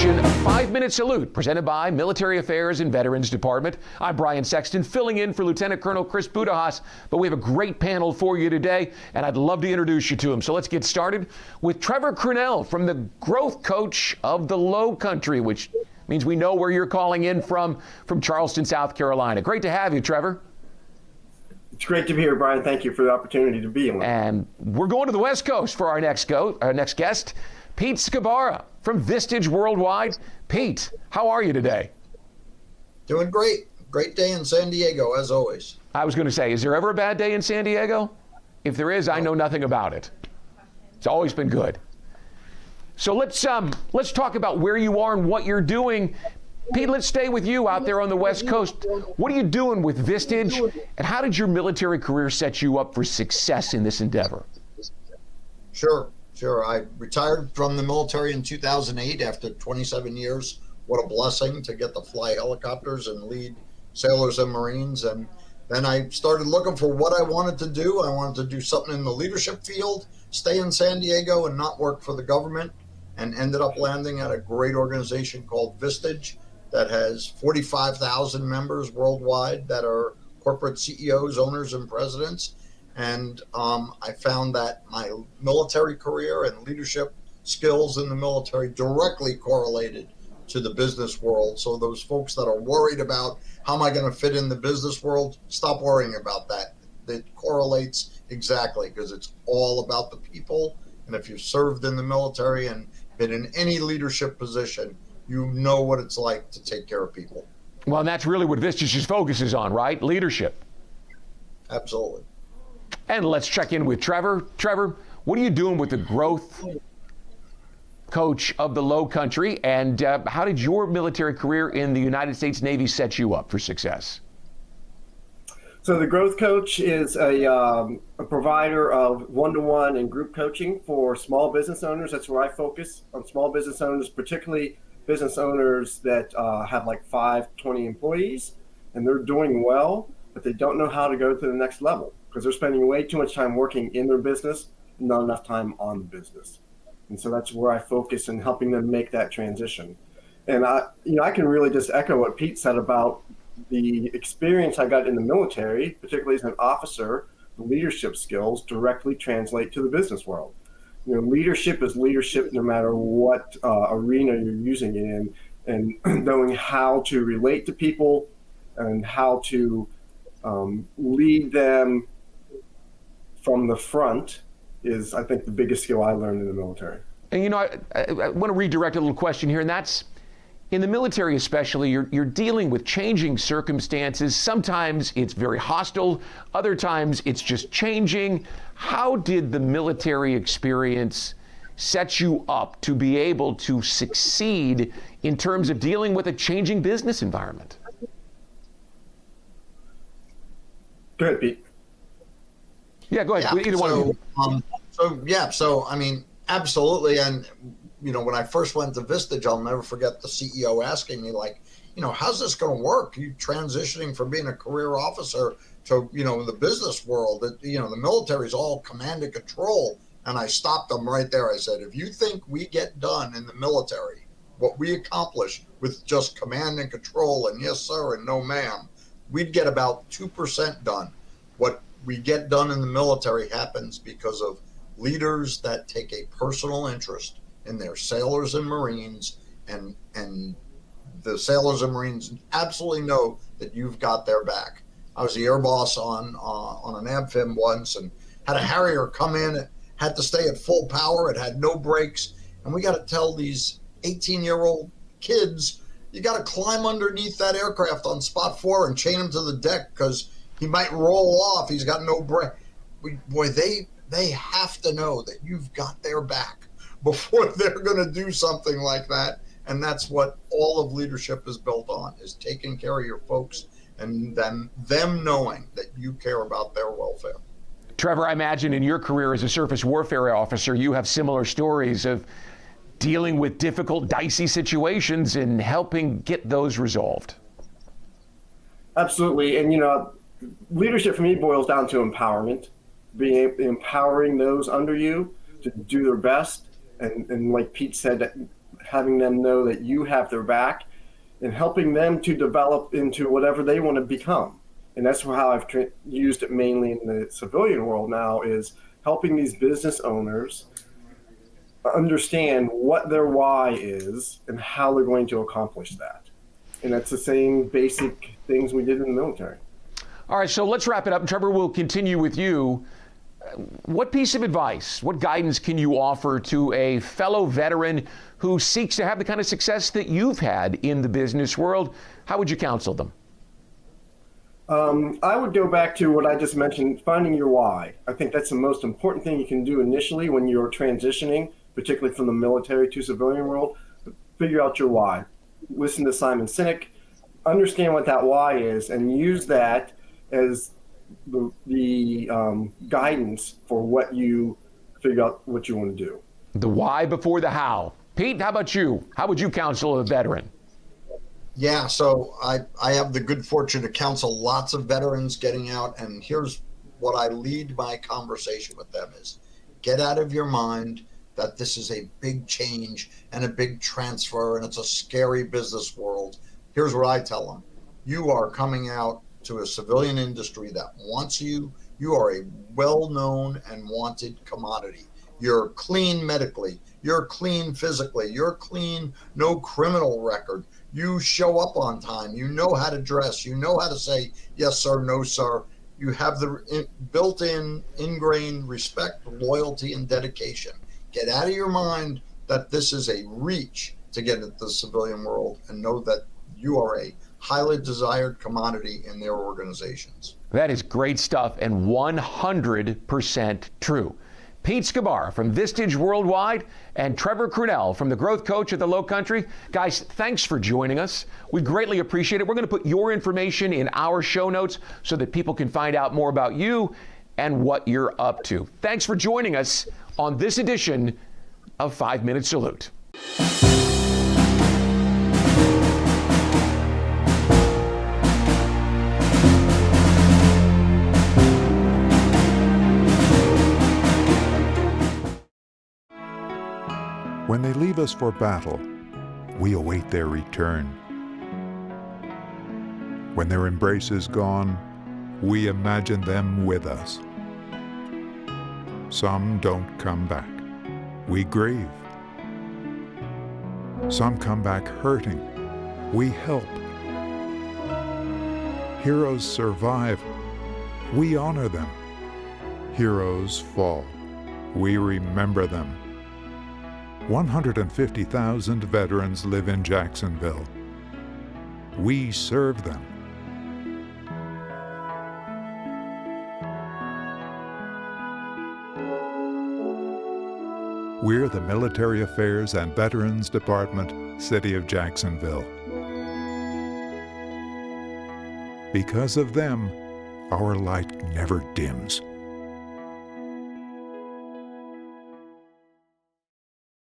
edition of 5-Minute Salute, presented by Military Affairs and Veterans Department. I'm Brian Sexton, filling in for Lieutenant Colonel Chris Budahas, but we have a great panel for you today, and I'd love to introduce you to him. So let's get started with Trevor Crunelle from the growth coach of the Lowcountry, which means we know where you're calling in from Charleston, South Carolina. Great to have you, Trevor. It's great to be here, Brian. Thank you for the opportunity to be here. And we're going to the West Coast for our next guest, Pete Sciabarra from Vistage Worldwide. Pete, how are you today? Doing great. Great day in San Diego, as always. I was going to say, is there ever a bad day in San Diego? If there is, I know nothing about it. It's always been good. So let's talk about where you are and what you're doing. Pete, let's stay with you out there on the West Coast. What are you doing with Vistage, and how did your military career set you up for success in this endeavor? Sure. I retired from the military in 2008 after 27 years. What a blessing to get to fly helicopters and lead sailors and Marines. And then I started looking for what I wanted to do. I wanted to do something in the leadership field, stay in San Diego and not work for the government, and ended up landing at a great organization called Vistage that has 45,000 members worldwide that are corporate CEOs, owners, and presidents. And I found that my military career and leadership skills in the military directly correlated to the business world. So those folks that are worried about how am I going to fit in the business world, stop worrying about that. It correlates exactly because it's all about the people. And if you've served in the military and been in any leadership position, you know what it's like to take care of people. Well, and that's really what Vistage's focuses on, right? Leadership. Absolutely. And let's check in with Trevor. Trevor, what are you doing with the growth coach of the Lowcountry, and how did your military career in the United States Navy set you up for success? So the growth coach is a provider of one-to-one and group coaching for small business owners. That's where I focus on small business owners, particularly business owners that have like 20 employees, and they're doing well, but they don't know how to go to the next level because they're spending way too much time working in their business, not enough time on the business. And so that's where I focus in helping them make that transition. And I can really just echo what Pete said about the experience I got in the military, particularly as an officer. The leadership skills directly translate to the business world. Leadership is leadership no matter what arena you're using it in, and knowing how to relate to people and how to lead them from the front is, I think, the biggest skill I learned in the military. And I want to redirect a little question here, and that's, in the military especially, you're dealing with changing circumstances. Sometimes it's very hostile, other times it's just changing. How did the military experience set you up to be able to succeed in terms of dealing with a changing business environment? Go ahead, Pete. Yeah, go ahead. Either one of you. So I mean, absolutely. And when I first went to Vistage, I'll never forget the CEO asking me, like, how's this going to work? You transitioning from being a career officer to, the business world. The military is all command and control. And I stopped them right there. I said, if you think we get done in the military what we accomplish with just command and control and yes, sir, and no, ma'am, we'd get about 2% done. What we get done in the military happens because of leaders that take a personal interest in their sailors and Marines, and the sailors and Marines absolutely know that you've got their back. I was the air boss on an amphib once and had a Harrier come in. It had to stay at full power. It had no brakes. And we got to tell these 18-year-old kids, you got to climb underneath that aircraft on spot 4 and chain him to the deck because he might roll off. He's got no brake. They have to know that you've got their back before they're going to do something like that. And that's what all of leadership is built on, is taking care of your folks and then them knowing that you care about their welfare. Trevor, I imagine in your career as a surface warfare officer, you have similar stories of dealing with difficult, dicey situations and helping get those resolved. Absolutely. And, leadership for me boils down to empowerment, empowering those under you to do their best. And like Pete said, having them know that you have their back and helping them to develop into whatever they want to become. And that's how I've used it mainly in the civilian world now, is helping these business owners understand what their why is and how they're going to accomplish that. And that's the same basic things we did in the military. All right, so let's wrap it up. And Trevor, we'll continue with you. What piece of advice, what guidance can you offer to a fellow veteran who seeks to have the kind of success that you've had in the business world? How would you counsel them? I would go back to what I just mentioned, finding your why. I think that's the most important thing you can do initially when you're transitioning, particularly from the military to civilian world. Figure out your why. Listen to Simon Sinek, understand what that why is, and use that as the guidance for what you figure out what you want to do. The why before the how. Pete, how about you? How would you counsel a veteran? Yeah, so I have the good fortune to counsel lots of veterans getting out, and here's what I lead my conversation with them is: get out of your mind that this is a big change and a big transfer and it's a scary business world. Here's what I tell them: you are coming out to a civilian industry that wants you. You are a well-known and wanted commodity. You're clean medically, you're clean physically, you're clean, no criminal record. You show up on time, you know how to dress, you know how to say yes sir, no sir. You have the built-in, ingrained respect, loyalty, and dedication. Get out of your mind that this is a reach to get into the civilian world, and know that you are a highly desired commodity in their organizations. That is great stuff and 100% true. Pete Sciabarra from Vistage Worldwide and Trevor Crunelle from the Growth Coach at the Lowcountry. Guys, thanks for joining us. We greatly appreciate it. We're going to put your information in our show notes so that people can find out more about you and what you're up to. Thanks for joining us on this edition of 5 Minute Salute. When they leave us for battle, we await their return. When their embrace is gone, we imagine them with us. Some don't come back. We grieve. Some come back hurting. We help. Heroes survive. We honor them. Heroes fall. We remember them. 150,000 veterans live in Jacksonville. We serve them. We're the Military Affairs and Veterans Department, City of Jacksonville. Because of them, our light never dims.